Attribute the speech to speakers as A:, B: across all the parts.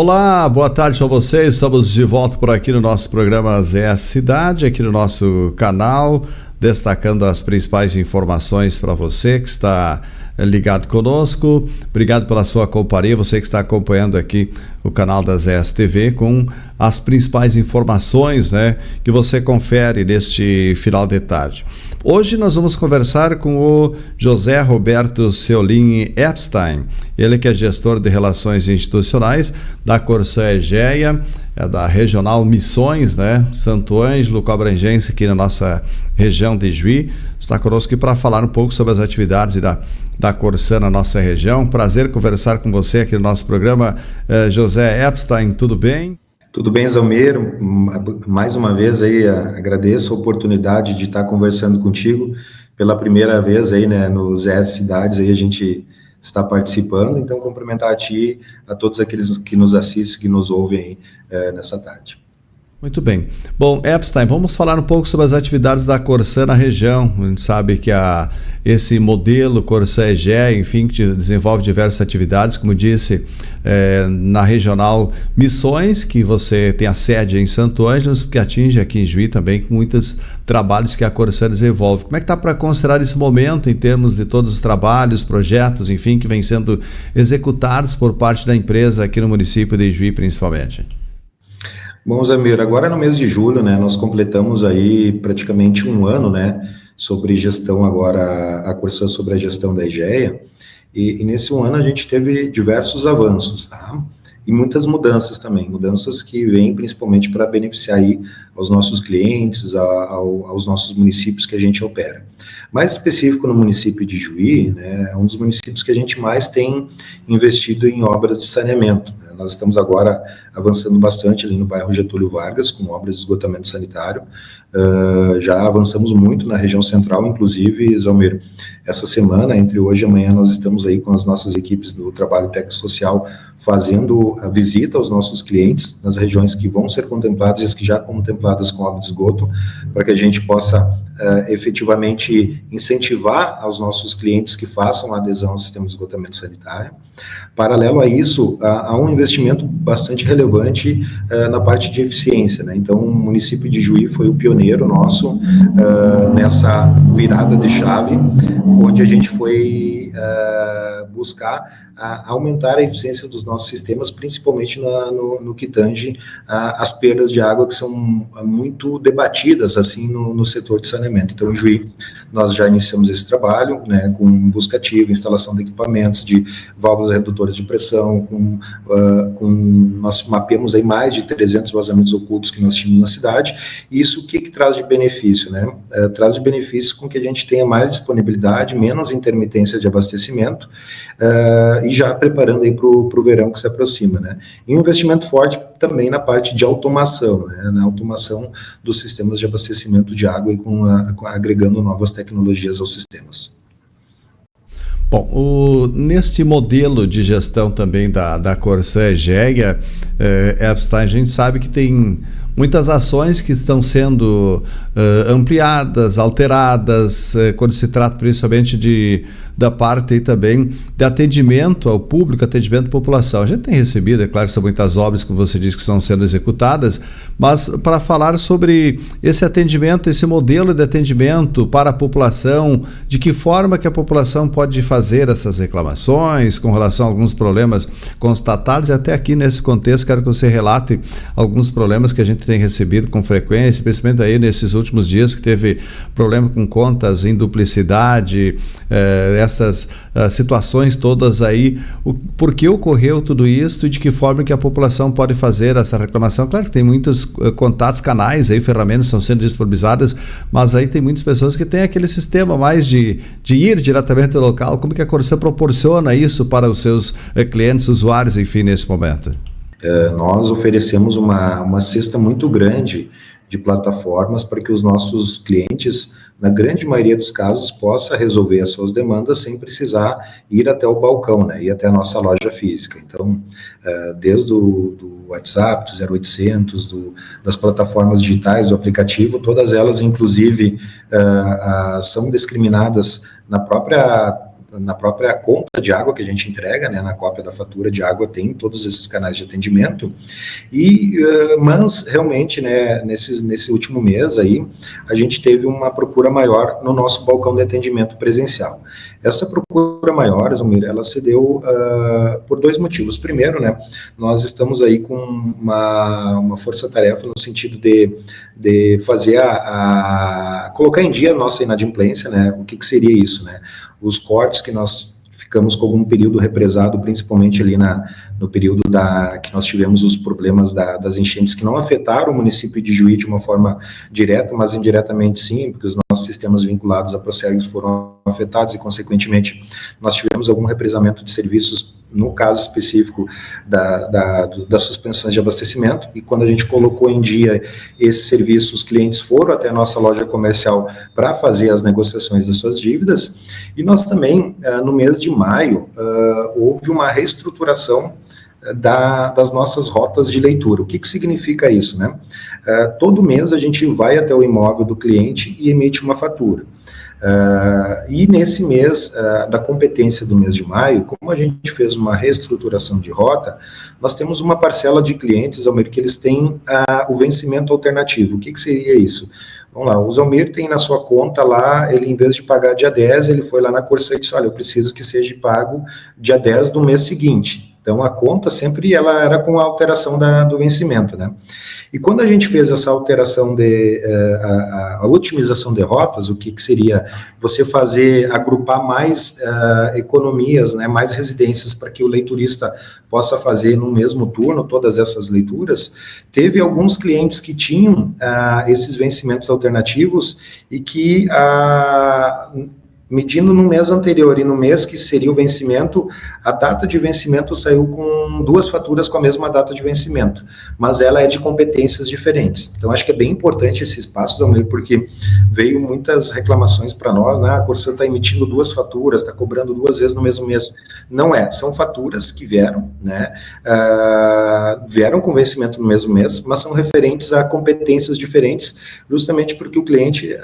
A: Olá, boa tarde a vocês. Estamos de volta por aqui no nosso programa Zé Cidade, aqui no nosso canal, destacando as principais informações para você que está ligado conosco. Obrigado pela sua companhia, você que está acompanhando aqui o canal da ZS TV com as principais informações, né, que você confere neste final de tarde. Hoje nós vamos conversar com o José Roberto Seolin Epstein, ele que é gestor de relações institucionais da Corsã Egeia, da Regional Missões, né, Santo Ângelo, com abrangência aqui na nossa região de Juí. Está conosco aqui para falar um pouco sobre as atividades da Corsã na nossa região. Prazer conversar com você aqui no nosso programa. José Epstein, tudo bem?
B: Tudo bem, Zalmir? Mais uma vez aí agradeço a oportunidade de estar conversando contigo pela primeira vez aí, né, no Zé Cidades, aí a gente está participando, então cumprimentar a ti, a todos aqueles que nos assistem, que nos ouvem aí nessa tarde.
A: Muito bem. Bom, Epstein, vamos falar um pouco sobre as atividades da Corsã na região. A gente sabe que esse modelo Corsã Egeia, enfim, que desenvolve diversas atividades, como disse, na Regional Missões, que você tem a sede em Santo Ângelo, que atinge aqui em Juí também, com muitos trabalhos que a Corsã desenvolve. Como é que está para considerar esse momento em termos de todos os trabalhos, projetos, enfim, que vêm sendo executados por parte da empresa aqui no município de Juí, principalmente?
B: Bom, Zamir, agora no mês de julho, né, nós completamos aí praticamente um ano, né, sobre gestão agora, a Corsã sobre a gestão da Egeia, e nesse um ano a gente teve diversos avanços, tá? E muitas mudanças também, mudanças que vêm principalmente para beneficiar aí aos nossos clientes, aos nossos municípios que a gente opera. Mais específico no município de Juí, né, é um dos municípios que a gente mais tem investido em obras de saneamento, né? Nós estamos agora avançando bastante ali no bairro Getúlio Vargas, com obras de esgotamento sanitário. Já avançamos muito na região central, inclusive, Zalmir, essa semana, entre hoje e amanhã, nós estamos aí com as nossas equipes do Trabalho Técnico-Social fazendo a visita aos nossos clientes nas regiões que vão ser contempladas e as que já contempladas com obra de esgoto, para que a gente possa efetivamente incentivar aos nossos clientes que façam a adesão ao sistema de esgotamento sanitário. Paralelo a isso, há um investimento bastante relevante na parte de eficiência, né? Então, o município de Juí foi o pioneiro nosso nessa virada de chave, onde a gente foi buscar aumentar a eficiência dos nossos sistemas, principalmente no que tange as perdas de água, que são muito debatidas assim no setor de saneamento. Então, em Juí, nós já iniciamos esse trabalho, né, com busca ativa, instalação de equipamentos, de válvulas redutoras de pressão, nós mapeamos aí mais de 300 vazamentos ocultos que nós tínhamos na cidade, e isso o que traz de benefício, né? Traz de benefício com que a gente tenha mais disponibilidade, menos intermitência de abastecimento, e já preparando aí para o verão que se aproxima, né? E um investimento forte também na parte de automação, né? Na automação dos sistemas de abastecimento de água e agregando novas tecnologias aos sistemas.
A: Bom, neste modelo de gestão também da Corsã Egeia, Epstein, a gente sabe que tem muitas ações que estão sendo ampliadas, alteradas, quando se trata principalmente da parte aí também de atendimento ao público, atendimento à população. A gente tem recebido, é claro que são muitas obras, como você disse, que estão sendo executadas, mas para falar sobre esse atendimento, esse modelo de atendimento para a população, de que forma que a população pode fazer essas reclamações com relação a alguns problemas constatados, e até aqui nesse contexto quero que você relate alguns problemas que a gente tem recebido com frequência, principalmente aí nesses últimos dias que teve problema com contas em duplicidade, essas situações todas aí, por que ocorreu tudo isso e de que forma que a população pode fazer essa reclamação. Claro que tem muitos contatos, canais aí, ferramentas estão sendo disponibilizadas, mas aí tem muitas pessoas que têm aquele sistema mais de ir diretamente ao local. Como que a Corsã proporciona isso para os seus clientes, usuários, enfim, nesse momento?
B: Nós oferecemos uma cesta muito grande de plataformas para que os nossos clientes, na grande maioria dos casos, possa resolver as suas demandas sem precisar ir até o balcão, né, ir até a nossa loja física. Então, desde do WhatsApp, do 0800, das plataformas digitais, do aplicativo, todas elas, inclusive, são discriminadas na própria na própria conta de água que a gente entrega, né, na cópia da fatura de água tem todos esses canais de atendimento, mas realmente, né, nesse último mês aí, a gente teve uma procura maior no nosso balcão de atendimento presencial. Essa procura maior, Zumir, ela se deu por dois motivos. Primeiro, né, nós estamos aí com uma força-tarefa no sentido de fazer colocar em dia a nossa inadimplência, né? O que seria isso, né? Os cortes que nós ficamos com algum período represado, principalmente ali no período que nós tivemos os problemas das enchentes que não afetaram o município de Juí de uma forma direta, mas indiretamente sim, porque os nossos sistemas vinculados a Procergs foram afetados e, consequentemente, nós tivemos algum represamento de serviços, no caso específico das suspensões de abastecimento, e quando a gente colocou em dia esses serviços, os clientes foram até a nossa loja comercial para fazer as negociações das suas dívidas, e nós também, no mês de maio, houve uma reestruturação das nossas rotas de leitura. O que significa isso, né? Todo mês a gente vai até o imóvel do cliente e emite uma fatura. E nesse mês, da competência do mês de maio, como a gente fez uma reestruturação de rota, nós temos uma parcela de clientes, Almir, que eles têm o vencimento alternativo. O que seria isso? Vamos lá, o Zalmir tem na sua conta lá, ele em vez de pagar dia 10, ele foi lá na Corsã e disse, olha, eu preciso que seja pago dia 10 do mês seguinte. Então, a conta sempre ela era com a alteração do vencimento, né? E quando a gente fez essa alteração a otimização de rotas, o que seria você agrupar mais economias, né, mais residências para que o leiturista possa fazer no mesmo turno todas essas leituras, teve alguns clientes que tinham esses vencimentos alternativos e que medindo no mês anterior e no mês que seria o vencimento, a data de vencimento saiu com duas faturas com a mesma data de vencimento, mas ela é de competências diferentes. Então, acho que é bem importante esse espaço, Zalmir, porque veio muitas reclamações para nós, né? A Corsã está emitindo duas faturas, está cobrando duas vezes no mesmo mês. Não é, são faturas que vieram, né? Vieram com vencimento no mesmo mês, mas são referentes a competências diferentes, justamente porque o cliente,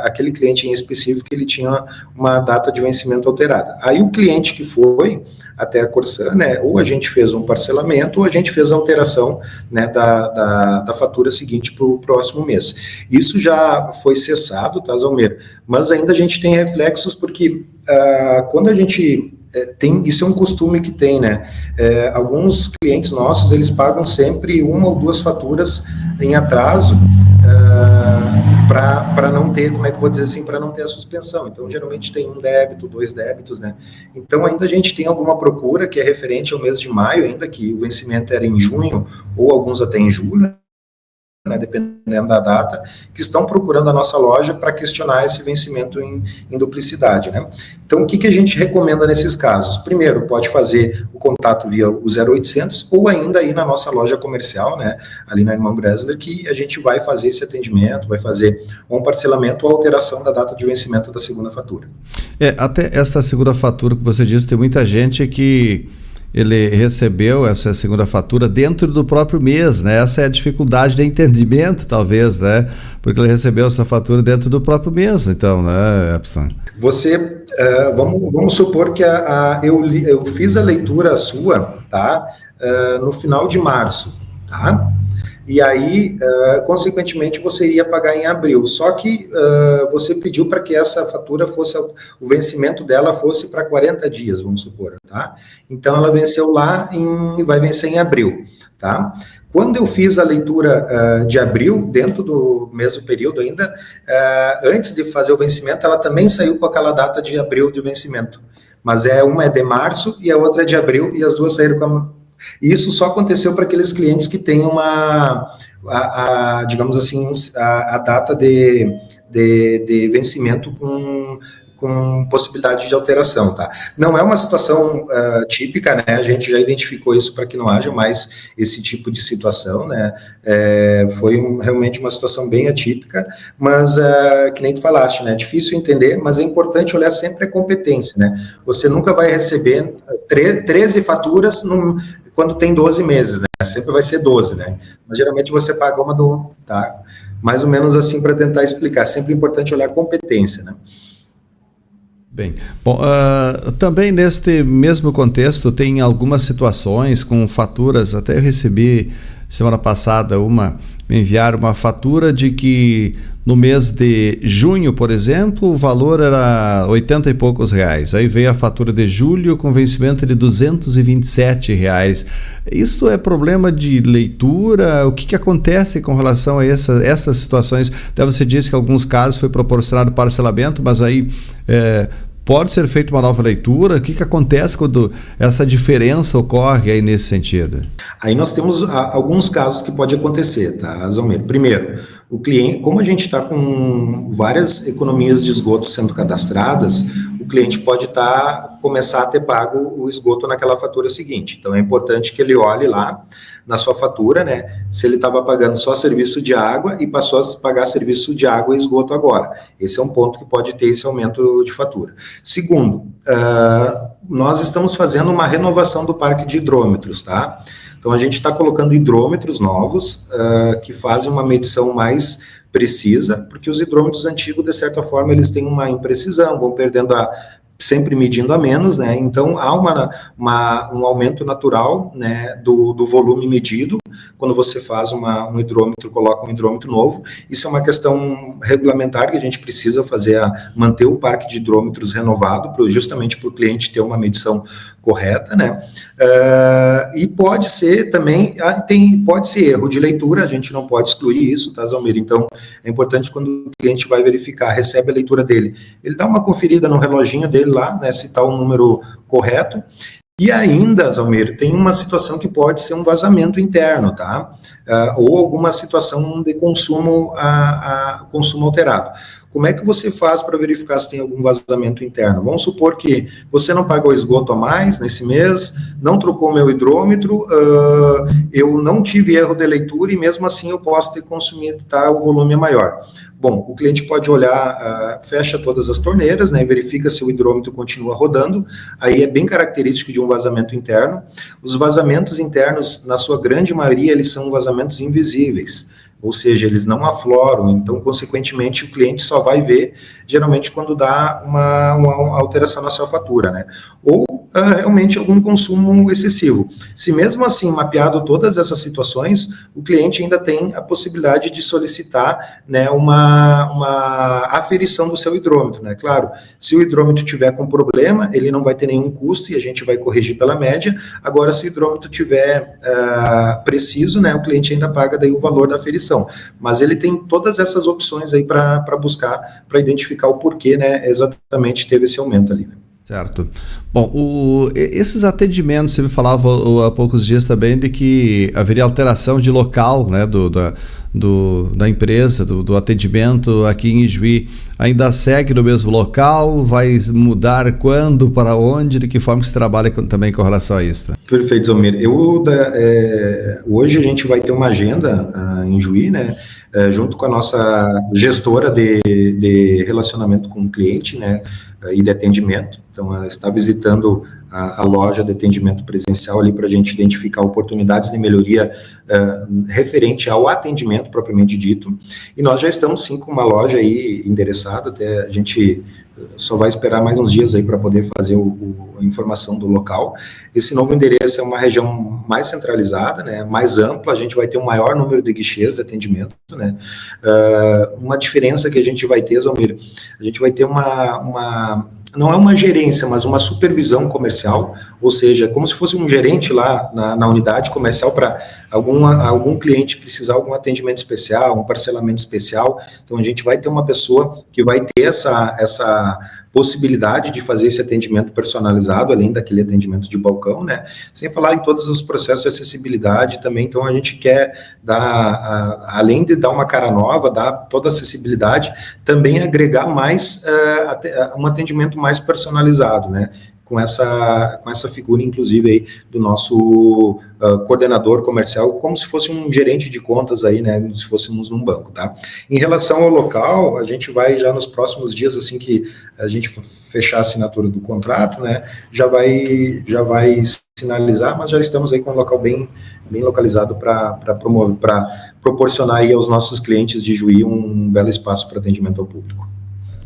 B: aquele cliente em específico, ele tinha uma data de vencimento alterada. Aí o cliente que foi até a Corsã, né, ou a gente fez um parcelamento, ou a gente fez a alteração, né, da fatura seguinte para o próximo mês. Isso já foi cessado, tá, Zalmir? Mas ainda a gente tem reflexos, porque quando a gente isso é um costume que tem, né? Alguns clientes nossos, eles pagam sempre uma ou duas faturas em atraso, para não ter, como é que eu vou dizer assim, para não ter a suspensão. Então, geralmente tem um débito, dois débitos, né? Então, ainda a gente tem alguma procura que é referente ao mês de maio, ainda que o vencimento era em junho, ou alguns até em julho, né, dependendo da data, que estão procurando a nossa loja para questionar esse vencimento em duplicidade, né? Então, o que a gente recomenda nesses casos? Primeiro, pode fazer o contato via o 0800 ou ainda aí na nossa loja comercial, né, ali na Irmão Bresler, que a gente vai fazer esse atendimento, vai fazer um parcelamento ou alteração da data de vencimento da segunda fatura.
A: Até essa segunda fatura que você disse, tem muita gente que ele recebeu essa segunda fatura dentro do próprio mês, né? Essa é a dificuldade de entendimento, talvez, né? Porque ele recebeu essa fatura dentro do próprio mês, então, né, Epstein?
B: Você, vamos supor que eu fiz a leitura sua, tá? No final de março, tá? E aí, consequentemente, você iria pagar em abril. Só que você pediu para que essa fatura fosse, o vencimento dela fosse para 40 dias, vamos supor, tá? Então, ela venceu lá e vai vencer em abril, tá? Quando eu fiz a leitura de abril, dentro do mesmo período ainda, antes de fazer o vencimento, ela também saiu com aquela data de abril de vencimento. Mas uma é de março e a outra é de abril, e as duas saíram com Isso só aconteceu para aqueles clientes que têm digamos assim, a data de vencimento com possibilidade de alteração, tá? Não é uma situação típica, né? A gente já identificou isso para que não haja mais esse tipo de situação, né? Foi realmente uma situação bem atípica, mas que nem tu falaste, né? É difícil entender, mas é importante olhar sempre a competência, né? Você nunca vai receber 13 faturas quando tem 12 meses, né? Sempre vai ser 12, né? Mas geralmente você paga uma tá? Mais ou menos assim para tentar explicar. Sempre é importante olhar a competência, né?
A: Bem, bom, também neste mesmo contexto tem algumas situações com faturas, até eu recebi semana passada me enviaram uma fatura de que no mês de junho, por exemplo, o valor era 80 e poucos reais. Aí veio a fatura de julho com vencimento de R$ 227. Isso é problema de leitura? O que acontece com relação a essas situações? Até você disse que em alguns casos foi proporcionado parcelamento, mas aí pode ser feita uma nova leitura? O que acontece quando essa diferença ocorre aí nesse sentido?
B: Aí nós temos alguns casos que pode acontecer, tá, Zalmir? Primeiro, o cliente, como a gente está com várias economias de esgoto sendo cadastradas, o cliente pode começar a ter pago o esgoto naquela fatura seguinte. Então é importante que ele olhe lá na sua fatura, né, se ele estava pagando só serviço de água e passou a pagar serviço de água e esgoto agora. Esse é um ponto que pode ter esse aumento de fatura. Segundo, nós estamos fazendo uma renovação do parque de hidrômetros, tá? Então a gente está colocando hidrômetros novos que fazem uma medição mais precisa, porque os hidrômetros antigos, de certa forma, eles têm uma imprecisão, vão perdendo sempre medindo a menos, né? Então há um aumento natural, né, do volume medido quando você faz um hidrômetro, coloca um hidrômetro novo. Isso é uma questão regulamentar que a gente precisa fazer, manter o parque de hidrômetros renovado, justamente para o cliente ter uma medição correta, né? E pode ser também, pode ser erro de leitura, a gente não pode excluir isso, tá, Zalmir? Então, é importante quando o cliente vai verificar, recebe a leitura dele, ele dá uma conferida no reloginho dele lá, né, se está o número correto. E ainda, Zalmir, tem uma situação que pode ser um vazamento interno, tá? Ou alguma situação de consumo alterado. Como é que você faz para verificar se tem algum vazamento interno? Vamos supor que você não pagou esgoto a mais nesse mês, não trocou meu hidrômetro, eu não tive erro de leitura e mesmo assim eu posso ter consumido, tá, o volume é maior. Bom, o cliente pode olhar, fecha todas as torneiras, né, verifica se o hidrômetro continua rodando, aí é bem característico de um vazamento interno. Os vazamentos internos, na sua grande maioria, eles são vazamentos invisíveis, ou seja, eles não afloram, então, consequentemente, o cliente só vai ver, geralmente, quando dá uma alteração na sua fatura, né? Ou realmente algum consumo excessivo. Se mesmo assim, mapeado todas essas situações, o cliente ainda tem a possibilidade de solicitar, né, uma aferição do seu hidrômetro, né? Claro, se o hidrômetro tiver com problema, ele não vai ter nenhum custo e a gente vai corrigir pela média. Agora, se o hidrômetro tiver preciso, né, o cliente ainda paga daí o valor da aferição. Mas ele tem todas essas opções aí para buscar, para identificar o porquê, né, exatamente teve esse aumento ali, né?
A: Certo. Bom, esses atendimentos, você me falava há poucos dias também de que haveria alteração de local, né, da empresa, do atendimento aqui em Ijuí. Ainda segue no mesmo local? Vai mudar quando, para onde? De que forma que você trabalha também com relação a isso?
B: Perfeito, Zalmir. Hoje a gente vai ter uma agenda em Ijuí, né, junto com a nossa gestora de relacionamento com o cliente, né, e de atendimento. Então, ela está visitando a loja de atendimento presencial ali para a gente identificar oportunidades de melhoria referente ao atendimento propriamente dito. E nós já estamos, sim, com uma loja aí endereçada, até a gente só vai esperar mais uns dias aí para poder fazer a informação do local. Esse novo endereço é uma região mais centralizada, né, mais ampla, a gente vai ter um maior número de guichês de atendimento, né. Uma diferença que a gente vai ter, Zalmir, a gente vai ter não é uma gerência, mas uma supervisão comercial, ou seja, como se fosse um gerente lá na unidade comercial para algum cliente precisar de algum atendimento especial, um parcelamento especial. Então, a gente vai ter uma pessoa que vai ter essa possibilidade de fazer esse atendimento personalizado, além daquele atendimento de balcão, né? Sem falar em todos os processos de acessibilidade também. Então, a gente quer dar, além de dar uma cara nova, dar toda a acessibilidade, também agregar mais um atendimento mais personalizado, né? Com essa figura, inclusive, aí, do nosso coordenador comercial, como se fosse um gerente de contas aí, né, se fôssemos num banco, tá? Em relação ao local, a gente vai já nos próximos dias, assim que a gente fechar a assinatura do contrato, né, já vai sinalizar, mas já estamos aí com um local bem localizado para proporcionar aí aos nossos clientes de Ijuí um belo espaço para atendimento ao público.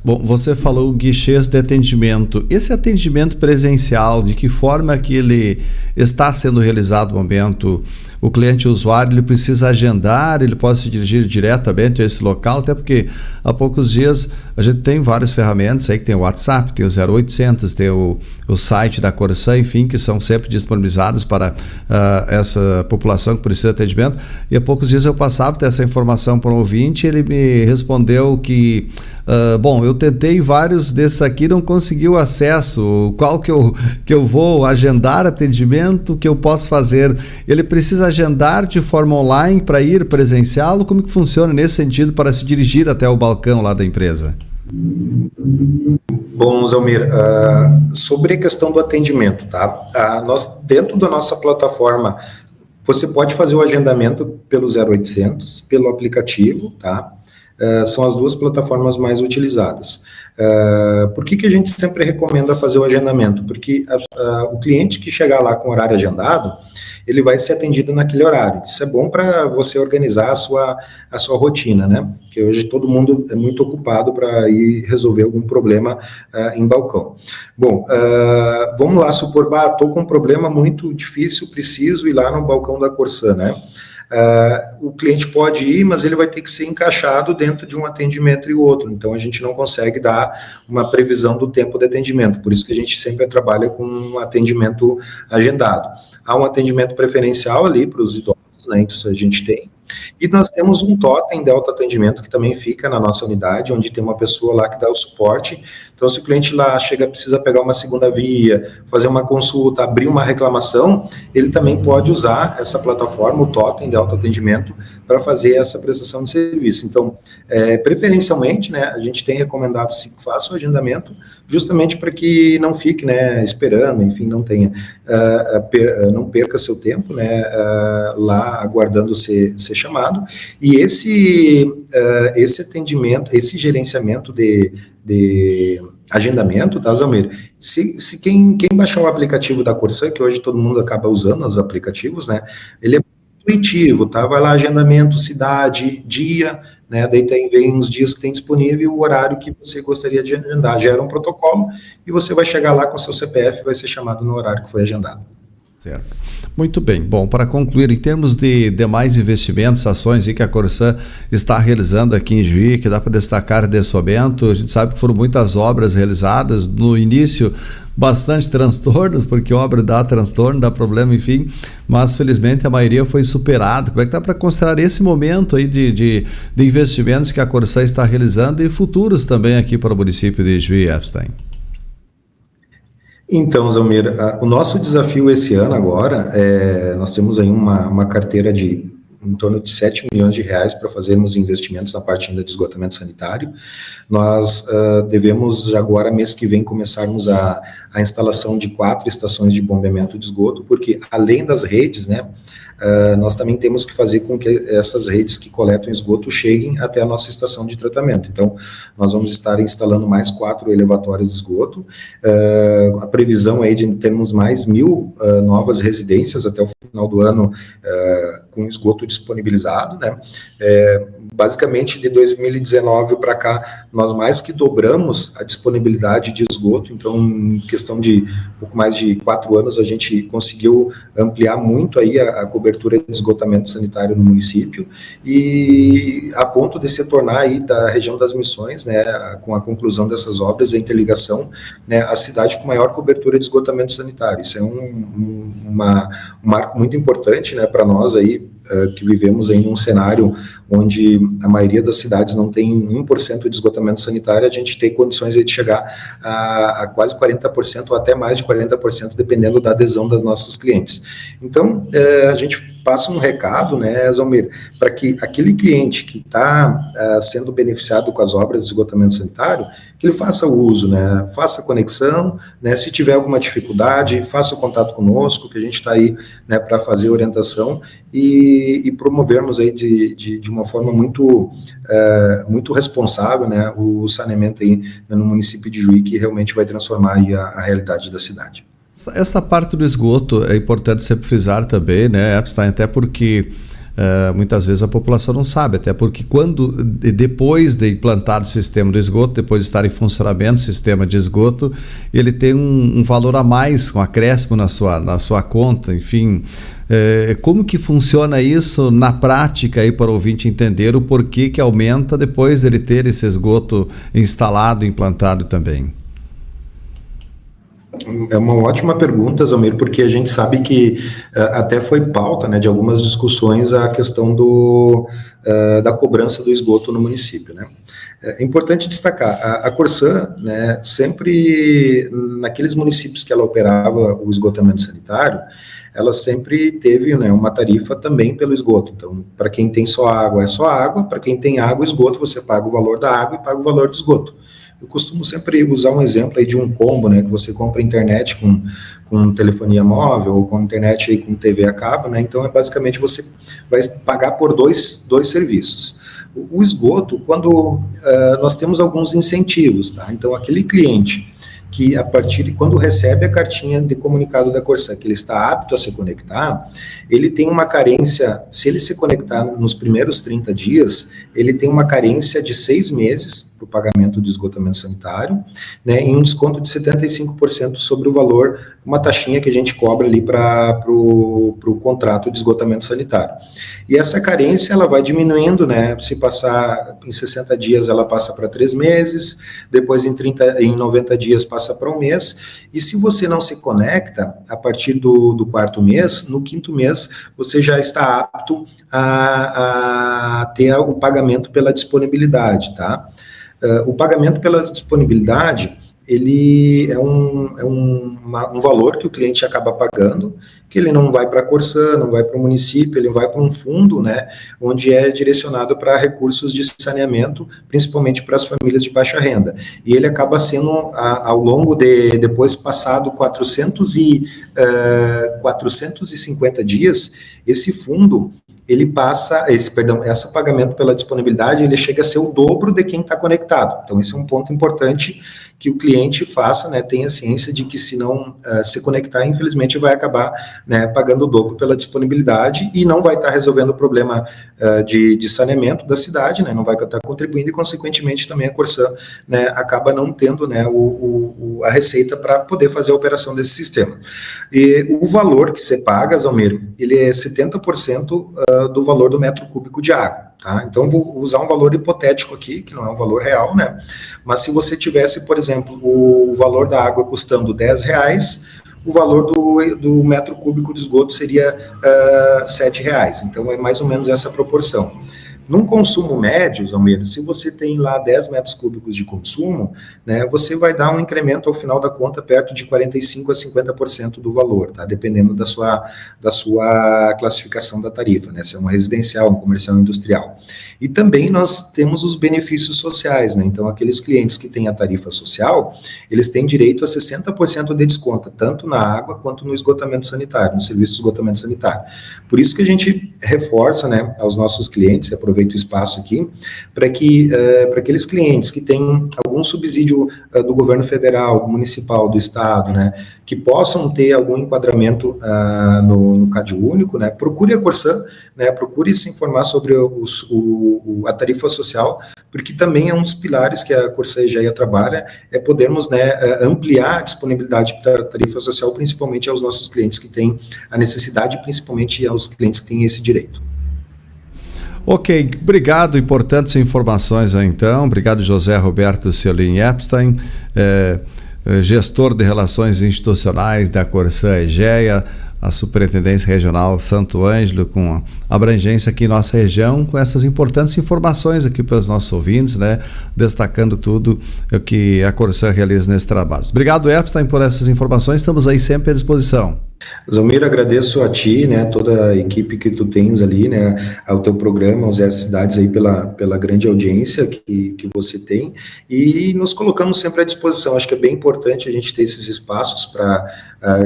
A: Bom, você falou guichês de atendimento. Esse atendimento presencial, de que forma que ele está sendo realizado no momento? O cliente usuário, ele precisa agendar, ele pode se dirigir diretamente a esse local, até porque há poucos dias a gente tem várias ferramentas aí, que tem o WhatsApp, tem o 0800, tem o site da Corsã, enfim, que são sempre disponibilizados para essa população que precisa de atendimento. E há poucos dias eu passava essa informação para um ouvinte, ele me respondeu que bom, eu tentei vários desses aqui, não consegui o acesso. Qual que eu vou agendar atendimento, que eu posso fazer? Ele precisa agendar de forma online para ir presencial? Como que funciona nesse sentido para se dirigir até o balcão lá da empresa?
B: Bom, Zelmir, sobre a questão do atendimento, tá? Nós, dentro da nossa plataforma, você pode fazer o agendamento pelo 0800, pelo aplicativo, tá? São as duas plataformas mais utilizadas. Por que a gente sempre recomenda fazer o agendamento? Porque o cliente que chegar lá com o horário agendado, ele vai ser atendido naquele horário. Isso é bom para você organizar a sua rotina, né? Porque hoje todo mundo é muito ocupado para ir resolver algum problema em balcão. Bom, vamos lá supor, estou com um problema muito difícil, preciso ir lá no balcão da Corsã, né? O cliente pode ir, mas ele vai ter que ser encaixado dentro de um atendimento e outro, então a gente não consegue dar uma previsão do tempo de atendimento, por isso que a gente sempre trabalha com um atendimento agendado. Há um atendimento preferencial ali para os idosos, né, isso a gente tem, e nós temos um totem de autoatendimento que também fica na nossa unidade, onde tem uma pessoa lá que dá o suporte. Então, se o cliente lá precisa pegar uma segunda via, fazer uma consulta, abrir uma reclamação, ele também pode usar essa plataforma, o totem de autoatendimento, para fazer essa prestação de serviço. Então, preferencialmente, né, a gente tem recomendado que faça o agendamento, justamente para que não fique, né, esperando, enfim, não perca seu tempo, né, lá aguardando ser chamado, e esse atendimento, esse gerenciamento de agendamento, tá, Zalmir? Se quem baixar o aplicativo da Corsã, que hoje todo mundo acaba usando os aplicativos, né, ele é intuitivo, tá? Vai lá, agendamento, cidade, dia, né, daí vem uns dias que tem disponível o horário que você gostaria de agendar, gera um protocolo e você vai chegar lá com seu CPF, vai ser chamado no horário que foi agendado.
A: Certo. Muito bem. Bom, para concluir, em termos de demais investimentos, ações que a Corsã está realizando aqui em Juí, que dá para destacar desse momento, a gente sabe que foram muitas obras realizadas, no início bastante transtornos, porque obra dá transtorno, dá problema, enfim, mas felizmente a maioria foi superada. Como é que dá para considerar esse momento aí de investimentos que a Corsã está realizando e futuros também aqui para o município de Juí-Epstein?
B: Então, Zalmir, o nosso desafio esse ano agora, nós temos aí uma carteira de em torno de 7 milhões de reais para fazermos investimentos na parte ainda de esgotamento sanitário. Nós devemos agora, mês que vem, começarmos a instalação de 4 estações de bombeamento de esgoto, porque além das redes, né, nós também temos que fazer com que essas redes que coletam esgoto cheguem até a nossa estação de tratamento. Então, nós vamos estar instalando mais 4 elevatórios de esgoto. A previsão é de termos mais 1.000 novas residências até o final do ano com esgoto disponibilizado, né? Basicamente, de 2019 para cá, nós mais que dobramos a disponibilidade de esgoto, então, em questão de pouco mais de 4 anos, a gente conseguiu ampliar muito aí a cobertura de esgotamento sanitário no município, e a ponto de se tornar aí da região das Missões, né, com a conclusão dessas obras, a interligação, né, a cidade com maior cobertura de esgotamento sanitário. Isso é um marco muito importante, né, para nós aí, que vivemos em um cenário onde a maioria das cidades não tem 1% de esgotamento sanitário, a gente tem condições de chegar a quase 40% ou até mais de 40%, dependendo da adesão dos nossos clientes. Então, a gente passa um recado, né, Zalmir, para que aquele cliente que está sendo beneficiado com as obras de esgotamento sanitário, que ele faça o uso, né, faça a conexão, né, se tiver alguma dificuldade, faça o contato conosco, que a gente está aí, né, para fazer orientação e promovermos aí de uma forma muito responsável, né, o saneamento aí no município de Juí, que realmente vai transformar aí a realidade da cidade.
A: Essa parte do esgoto é importante sempre frisar também, né, Epstein, até porque muitas vezes a população não sabe, até porque depois de implantado o sistema do esgoto, depois de estar em funcionamento o sistema de esgoto, ele tem um valor a mais, um acréscimo na sua conta, enfim. Como que funciona isso na prática aí para o ouvinte entender o porquê que aumenta depois dele ter esse esgoto instalado, implantado também?
B: É uma ótima pergunta, Zamir, porque a gente sabe que até foi pauta, né, de algumas discussões a questão da cobrança do esgoto no município, né? É importante destacar, a Corsã, né, sempre, naqueles municípios que ela operava o esgotamento sanitário, ela sempre teve, né, uma tarifa também pelo esgoto. Então, para quem tem só água, é só água, para quem tem água e esgoto, você paga o valor da água e paga o valor do esgoto. Eu costumo sempre usar um exemplo aí de um combo, né, que você compra internet com telefonia móvel ou com internet aí com TV a cabo, né, então basicamente você vai pagar por dois serviços. O esgoto, quando nós temos alguns incentivos, tá, então aquele cliente que a partir de quando recebe a cartinha de comunicado da Corsã, que ele está apto a se conectar, ele tem uma carência, se ele se conectar nos primeiros 30 dias, ele tem uma carência de 6 meses para o pagamento do esgotamento sanitário, né, e um desconto de 75% sobre o valor, uma taxinha que a gente cobra ali para o contrato de esgotamento sanitário. E essa carência, ela vai diminuindo, né, se passar em 60 dias, ela passa para 3 meses, depois em 90 dias passa para 1 mês, e se você não se conecta, a partir do 4º mês, no 5º mês, você já está apto a ter o pagamento pela disponibilidade, tá? O pagamento pela disponibilidade, ele é um valor que o cliente acaba pagando, que ele não vai para a Corsã, não vai para o município, ele vai para um fundo, né, onde é direcionado para recursos de saneamento, principalmente para as famílias de baixa renda. E ele acaba sendo, ao longo depois passado 450 dias, esse fundo, ele passa, esse pagamento pela disponibilidade, ele chega a ser o dobro de quem está conectado. Então, esse é um ponto importante que o cliente faça, né, tenha ciência de que se não se conectar, infelizmente vai acabar, né, pagando o dobro pela disponibilidade e não vai estar resolvendo o problema de saneamento da cidade, né, não vai estar contribuindo e, consequentemente, também a Corsã, né, acaba não tendo, né, a receita para poder fazer a operação desse sistema. E o valor que você paga, Zalmiro, ele é 70% do valor do metro cúbico de água. Tá? Então, vou usar um valor hipotético aqui, que não é um valor real, né? Mas se você tivesse, por exemplo, o valor da água custando R$10, o valor do metro cúbico de esgoto seria R$7. Então, é mais ou menos essa proporção. Num consumo médio, Zalmiro, se você tem lá 10 metros cúbicos de consumo, né, você vai dar um incremento ao final da conta perto de 45% a 50% do valor, tá? Dependendo da sua classificação da tarifa, né? Se é uma residencial, um comercial industrial. E também nós temos os benefícios sociais, né? Então, aqueles clientes que têm a tarifa social, eles têm direito a 60% de desconto, tanto na água quanto no esgotamento sanitário, no serviço de esgotamento sanitário. Por isso que a gente reforça, né, aos nossos clientes, aproveito o espaço aqui, para que aqueles clientes que têm algum subsídio do governo federal, municipal, do estado, né, que possam ter algum enquadramento no CAD único, né, procure a Corsã, né, procure se informar sobre a tarifa social, porque também é um dos pilares que a Corsã Egeia trabalha, é podermos, né, ampliar a disponibilidade da tarifa social, principalmente aos nossos clientes que têm a necessidade, principalmente aos clientes que têm esse direito.
A: Ok, obrigado, importantes informações aí, então. Obrigado, José Roberto Ciolin Epstein, gestor de Relações Institucionais da Corsã Egeia, a Superintendência Regional Santo Ângelo, com abrangência aqui em nossa região, com essas importantes informações aqui para os nossos ouvintes, né, destacando tudo o que a Corsã realiza nesse trabalho. Obrigado, Epstein, por essas informações, estamos aí sempre à disposição.
B: Zalmiro, agradeço a ti, né, toda a equipe que tu tens ali, né, ao teu programa, aos Cidades aí pela grande audiência que você tem, e nos colocamos sempre à disposição. Acho que é bem importante a gente ter esses espaços para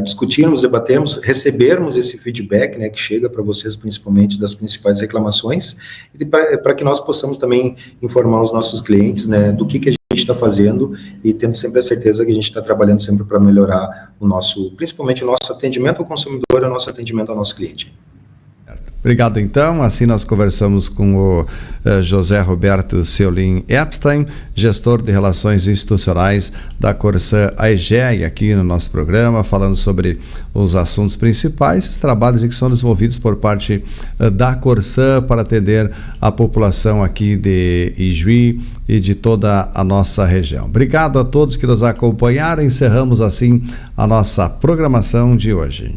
B: discutirmos, debatermos, recebermos esse feedback, né, que chega para vocês, principalmente das principais reclamações, e para que nós possamos também informar os nossos clientes, né, do que a gente está fazendo e tendo sempre a certeza que a gente está trabalhando sempre para melhorar principalmente o nosso atendimento ao consumidor e o nosso atendimento ao nosso cliente.
A: Obrigado, então. Assim nós conversamos com o José Roberto Seulin Epstein, gestor de Relações Institucionais da Corsã Aegea, aqui no nosso programa, falando sobre os assuntos principais, os trabalhos que são desenvolvidos por parte da Corsã para atender a população aqui de Ijuí e de toda a nossa região. Obrigado a todos que nos acompanharam. Encerramos assim a nossa programação de hoje.